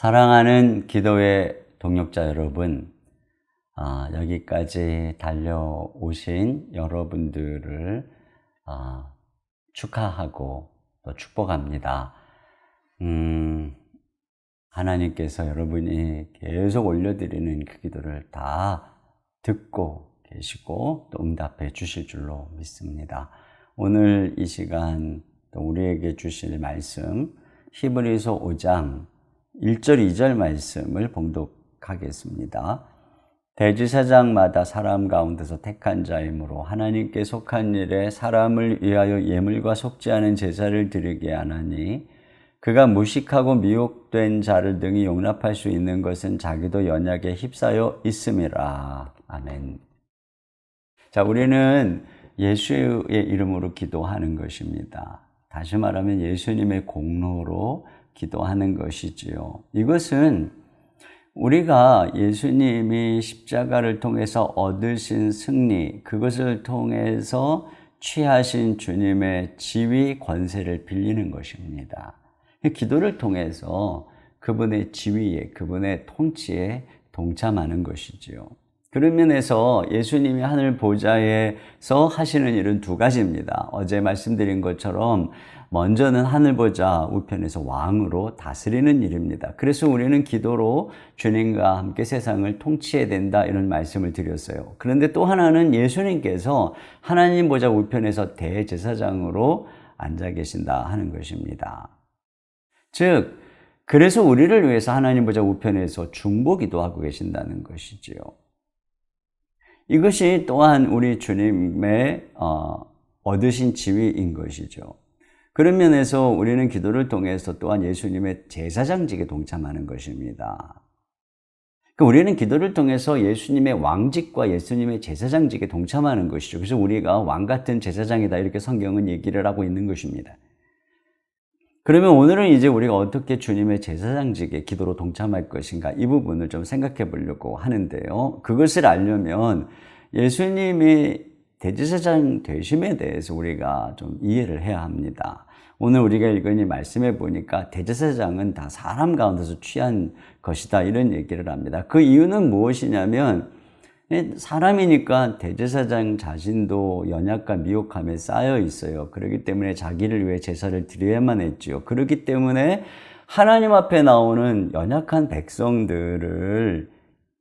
사랑하는 기도의 동역자 여러분, 여기까지 달려오신 여러분들을 축하하고 또 축복합니다. 하나님께서 여러분이 계속 올려드리는 그 기도를 다 듣고 계시고 또 응답해 주실 줄로 믿습니다. 오늘 이 시간 또 우리에게 주실 말씀, 히브리서 5장 1절 2절 말씀을 봉독하겠습니다. 대제사장마다 사람 가운데서 택한 자이므로 하나님께 속한 일에 사람을 위하여 예물과 속지 않은 제사를 드리게 하나니 그가 무식하고 미혹된 자를 능히 용납할 수 있는 것은 자기도 연약에 휩싸여 있음이라. 아멘. 자, 우리는 예수의 이름으로 기도하는 것입니다. 다시 말하면 예수님의 공로로 기도하는 것이지요. 이것은 우리가 예수님이 십자가를 통해서 얻으신 승리, 그것을 통해서 취하신 주님의 지위, 권세를 빌리는 것입니다. 기도를 통해서 그분의 지위에, 그분의 통치에 동참하는 것이지요. 그런 면에서 예수님이 하늘 보좌에서 하시는 일은 두 가지입니다. 어제 말씀드린 것처럼 먼저는 하늘 보좌 우편에서 왕으로 다스리는 일입니다. 그래서 우리는 기도로 주님과 함께 세상을 통치해야 된다, 이런 말씀을 드렸어요. 그런데 또 하나는 예수님께서 하나님 보좌 우편에서 대제사장으로 앉아 계신다 하는 것입니다. 즉, 그래서 우리를 위해서 하나님 보좌 우편에서 중보기도 하고 계신다는 것이지요. 이것이 또한 우리 주님의 얻으신 지위인 것이죠. 그런 면에서 우리는 기도를 통해서 또한 예수님의 제사장직에 동참하는 것입니다. 우리는 기도를 통해서 예수님의 왕직과 예수님의 제사장직에 동참하는 것이죠. 그래서 우리가 왕 같은 제사장이다, 이렇게 성경은 얘기를 하고 있는 것입니다. 그러면 오늘은 이제 우리가 어떻게 주님의 제사장직에 기도로 동참할 것인가, 이 부분을 좀 생각해 보려고 하는데요. 그것을 알려면 예수님이 대제사장 되심에 대해서 우리가 좀 이해를 해야 합니다. 오늘 우리가 읽은 이 말씀에 보니까 대제사장은 다 사람 가운데서 취한 것이다, 이런 얘기를 합니다. 그 이유는 무엇이냐면 사람이니까 대제사장 자신도 연약과 미혹함에 쌓여 있어요. 그렇기 때문에 자기를 위해 제사를 드려야만 했죠. 그렇기 때문에 하나님 앞에 나오는 연약한 백성들을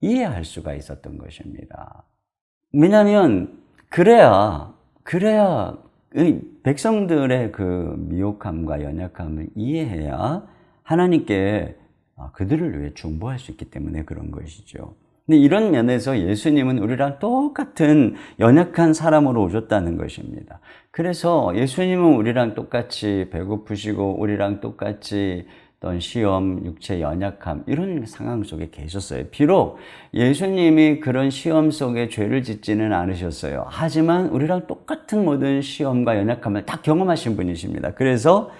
이해할 수가 있었던 것입니다. 왜냐하면 그래야 백성들의 그 미혹함과 연약함을 이해해야 하나님께 그들을 위해 중보할 수 있기 때문에 그런 것이죠. 근데 이런 면에서 예수님은 우리랑 똑같은 연약한 사람으로 오셨다는 것입니다. 그래서 예수님은 우리랑 똑같이 배고프시고 우리랑 똑같이 어떤 시험, 육체 연약함, 이런 상황 속에 계셨어요. 비록 예수님이 그런 시험 속에 죄를 짓지는 않으셨어요. 하지만 우리랑 똑같은 모든 시험과 연약함을 다 경험하신 분이십니다. 그래서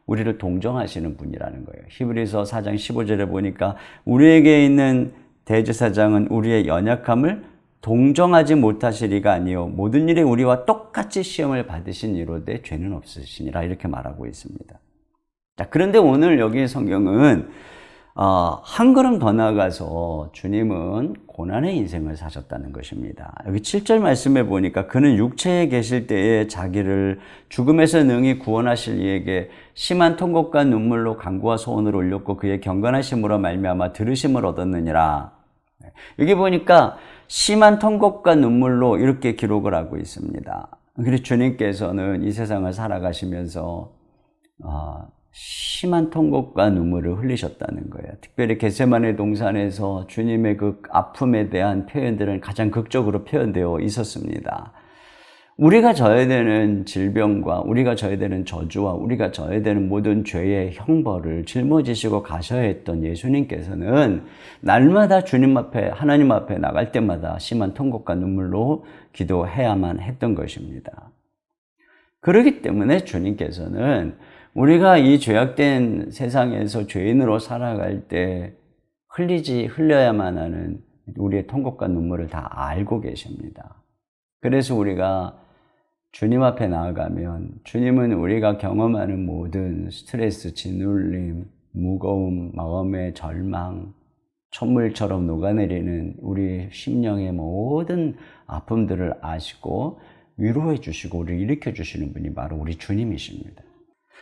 우리를 동정하시는 분이라는 거예요. 히브리서 4장 15절에 보니까 우리에게 있는 대제사장은 우리의 연약함을 동정하지 못하시리가 아니요 모든 일에 우리와 똑같이 시험을 받으신 이로되 죄는 없으시니라, 이렇게 말하고 있습니다. 자, 그런데 오늘 여기 성경은 한 걸음 더 나아가서 주님은 고난의 인생을 사셨다는 것입니다. 여기 7절 말씀에 보니까 그는 육체에 계실 때에 자기를 죽음에서 능히 구원하실 이에게 심한 통곡과 눈물로 간구와 소원을 올렸고 그의 경건하심으로 말미암아 들으심을 얻었느니라. 여기 보니까 심한 통곡과 눈물로 이렇게 기록을 하고 있습니다. 그래서 주님께서는 이 세상을 살아가시면서 심한 통곡과 눈물을 흘리셨다는 거예요. 특별히 겟세마네 동산에서 주님의 그 아픔에 대한 표현들은 가장 극적으로 표현되어 있었습니다. 우리가 져야 되는 질병과 우리가 져야 되는 저주와 우리가 져야 되는 모든 죄의 형벌을 짊어지시고 가셔야 했던 예수님께서는 날마다 주님 앞에, 하나님 앞에 나갈 때마다 심한 통곡과 눈물로 기도해야만 했던 것입니다. 그렇기 때문에 주님께서는 우리가 이 죄악된 세상에서 죄인으로 살아갈 때 흘려야만 하는 우리의 통곡과 눈물을 다 알고 계십니다. 그래서 우리가 주님 앞에 나아가면 주님은 우리가 경험하는 모든 스트레스, 짓눌림, 무거움, 마음의 절망, 천물처럼 녹아내리는 우리 심령의 모든 아픔들을 아시고 위로해 주시고 우리를 일으켜 주시는 분이 바로 우리 주님이십니다.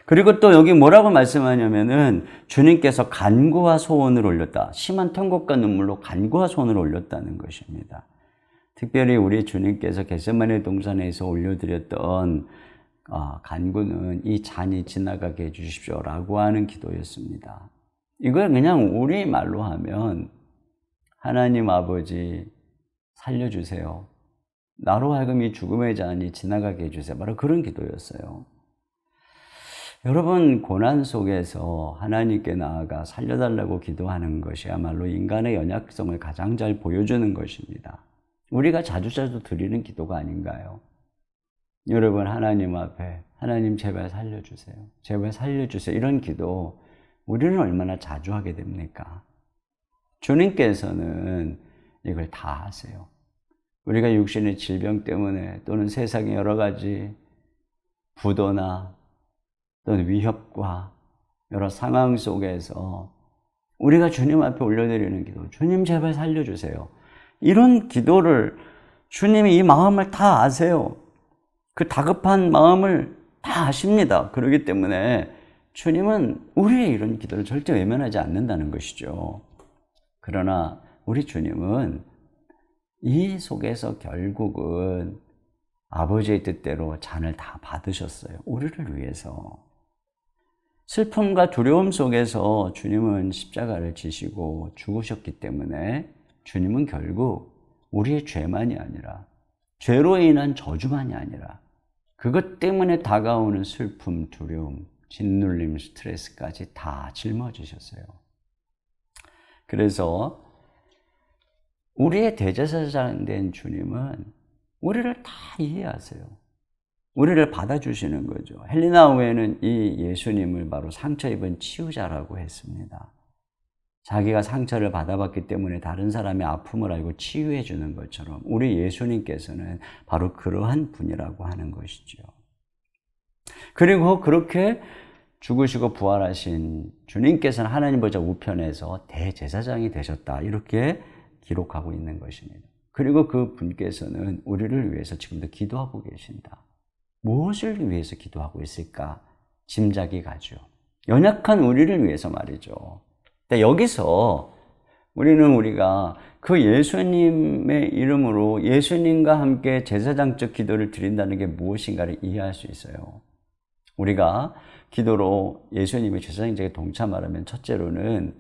그리고 또 여기 뭐라고 말씀하냐면은 주님께서 간구와 소원을 올렸다. 심한 통곡과 눈물로 간구와 소원을 올렸다는 것입니다. 특별히 우리 주님께서 겟세마네 동산에서 올려드렸던 간구는 이 잔이 지나가게 해주십시오라고 하는 기도였습니다. 이걸 그냥 우리 말로 하면 하나님 아버지 살려주세요. 나로 하여금 이 죽음의 잔이 지나가게 해주세요. 바로 그런 기도였어요. 여러분, 고난 속에서 하나님께 나아가 살려달라고 기도하는 것이야말로 인간의 연약성을 가장 잘 보여주는 것입니다. 우리가 자주자주 드리는 기도가 아닌가요? 여러분, 하나님 앞에 하나님 제발 살려주세요. 제발 살려주세요. 이런 기도 우리는 얼마나 자주 하게 됩니까? 주님께서는 이걸 다 하세요. 우리가 육신의 질병 때문에 또는 세상의 여러 가지 부도나 또는 위협과 여러 상황 속에서 우리가 주님 앞에 올려드리는 기도, 주님 제발 살려주세요. 이런 기도를 주님이 이 마음을 다 아세요. 그 다급한 마음을 다 아십니다. 그렇기 때문에 주님은 우리의 이런 기도를 절대 외면하지 않는다는 것이죠. 그러나 우리 주님은 이 속에서 결국은 아버지의 뜻대로 잔을 다 받으셨어요. 우리를 위해서. 슬픔과 두려움 속에서 주님은 십자가를 지시고 죽으셨기 때문에 주님은 결국 우리의 죄만이 아니라 죄로 인한 저주만이 아니라 그것 때문에 다가오는 슬픔, 두려움, 짓눌림, 스트레스까지 다 짊어지셨어요. 그래서 우리의 대제사장 된 주님은 우리를 다 이해하세요. 우리를 받아주시는 거죠. 헬리나우에는 이 예수님을 바로 상처 입은 치유자라고 했습니다. 자기가 상처를 받아봤기 때문에 다른 사람의 아픔을 알고 치유해 주는 것처럼 우리 예수님께서는 바로 그러한 분이라고 하는 것이죠. 그리고 그렇게 죽으시고 부활하신 주님께서는 하나님 보좌 우편에서 대제사장이 되셨다. 이렇게 기록하고 있는 것입니다. 그리고 그 분께서는 우리를 위해서 지금도 기도하고 계신다. 무엇을 위해서 기도하고 있을까? 짐작이 가죠. 연약한 우리를 위해서 말이죠. 근데 여기서 우리가 그 예수님의 이름으로 예수님과 함께 제사장적 기도를 드린다는 게 무엇인가를 이해할 수 있어요. 우리가 기도로 예수님의 제사장직에 동참하려면 첫째로는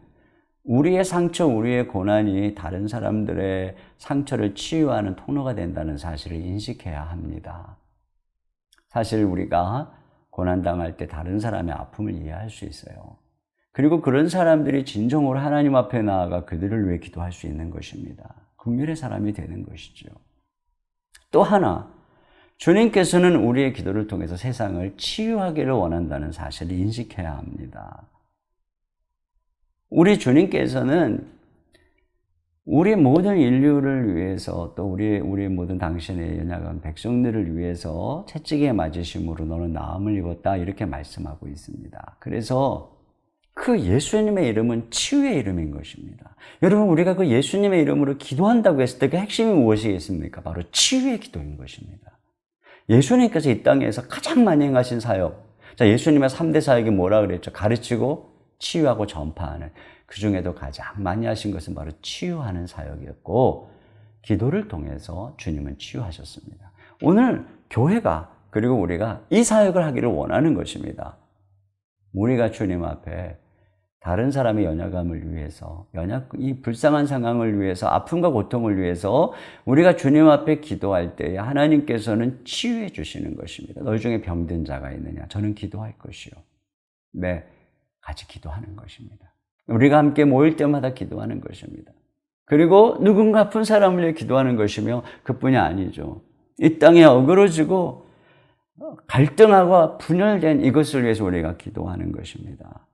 우리의 상처, 우리의 고난이 다른 사람들의 상처를 치유하는 통로가 된다는 사실을 인식해야 합니다. 사실 우리가 고난당할 때 다른 사람의 아픔을 이해할 수 있어요. 그리고 그런 사람들이 진정으로 하나님 앞에 나아가 그들을 위해 기도할 수 있는 것입니다. 긍휼의 사람이 되는 것이죠. 또 하나, 주님께서는 우리의 기도를 통해서 세상을 치유하기를 원한다는 사실을 인식해야 합니다. 우리 주님께서는 우리 모든 인류를 위해서 또 우리 모든 당신의 연약한 백성들을 위해서 채찍에 맞으심으로 너는 나음을 입었다 이렇게 말씀하고 있습니다. 그래서 그 예수님의 이름은 치유의 이름인 것입니다. 여러분, 우리가 그 예수님의 이름으로 기도한다고 했을 때 그 핵심이 무엇이겠습니까? 바로 치유의 기도인 것입니다. 예수님께서 이 땅에서 가장 많이 행하신 사역, 자, 예수님의 3대 사역이 뭐라 그랬죠? 가르치고 치유하고 전파하는. 그 중에도 가장 많이 하신 것은 바로 치유하는 사역이었고 기도를 통해서 주님은 치유하셨습니다. 오늘 교회가 그리고 우리가 이 사역을 하기를 원하는 것입니다. 우리가 주님 앞에 다른 사람의 연약함을 위해서, 이 불쌍한 상황을 위해서, 아픔과 고통을 위해서 우리가 주님 앞에 기도할 때에 하나님께서는 치유해 주시는 것입니다. 너희 중에 병든 자가 있느냐? 저는 기도할 것이요. 네, 같이 기도하는 것입니다. 우리가 함께 모일 때마다 기도하는 것입니다. 그리고 누군가 아픈 사람을 위해 기도하는 것이며 그뿐이 아니죠. 이 땅에 어그러지고 갈등하고 분열된 이것을 위해서 우리가 기도하는 것입니다.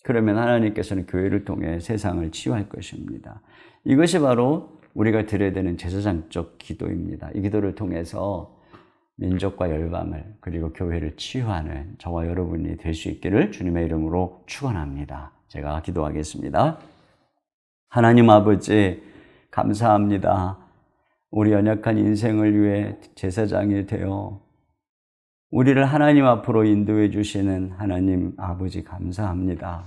그러면 하나님께서는 교회를 통해 세상을 치유할 것입니다. 이것이 바로 우리가 드려야 되는 제사장적 기도입니다. 이 기도를 통해서 민족과 열방을 그리고 교회를 치유하는 저와 여러분이 될 수 있기를 주님의 이름으로 축원합니다. 제가 기도하겠습니다. 하나님 아버지, 감사합니다. 우리 연약한 인생을 위해 제사장이 되어 우리를 하나님 앞으로 인도해 주시는 하나님 아버지 감사합니다.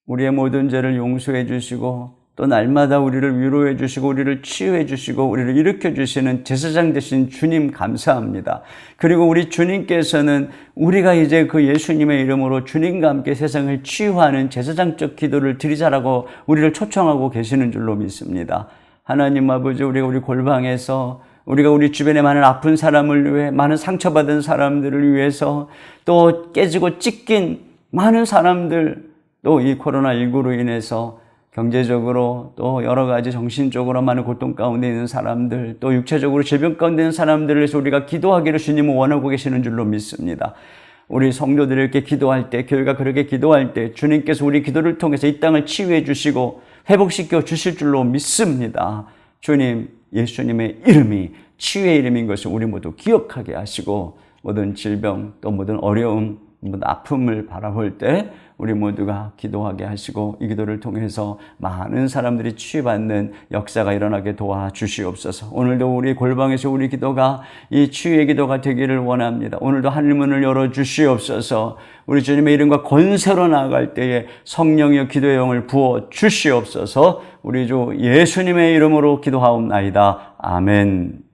우리의 모든 죄를 용서해 주시고 또 날마다 우리를 위로해 주시고 우리를 치유해 주시고 우리를 일으켜 주시는 제사장 되신 주님 감사합니다. 그리고 우리 주님께서는 우리가 이제 그 예수님의 이름으로 주님과 함께 세상을 치유하는 제사장적 기도를 드리자라고 우리를 초청하고 계시는 줄로 믿습니다. 하나님 아버지, 우리가 우리 골방에서 우리가 우리 주변에 많은 아픈 사람을 위해, 많은 상처받은 사람들을 위해서, 또 깨지고 찢긴 많은 사람들, 또 이 코로나19로 인해서 경제적으로 또 여러 가지 정신적으로 많은 고통 가운데 있는 사람들, 또 육체적으로 질병 가운데 있는 사람들을 위해서 우리가 기도하기를 주님은 원하고 계시는 줄로 믿습니다. 우리 성도들이 이렇게 기도할 때, 교회가 그렇게 기도할 때 주님께서 우리 기도를 통해서 이 땅을 치유해 주시고 회복시켜 주실 줄로 믿습니다. 주님, 예수님의 이름이 치유의 이름인 것을 우리 모두 기억하게 하시고, 모든 질병, 또 모든 어려움, 모든 아픔을 바라볼 때 우리 모두가 기도하게 하시고, 이 기도를 통해서 많은 사람들이 치유받는 역사가 일어나게 도와주시옵소서. 오늘도 우리 골방에서 우리 기도가 이 치유의 기도가 되기를 원합니다. 오늘도 하늘문을 열어주시옵소서. 우리 주님의 이름과 권세로 나아갈 때에 성령의 기도의 영을 부어 주시옵소서. 우리 주 예수님의 이름으로 기도하옵나이다. 아멘.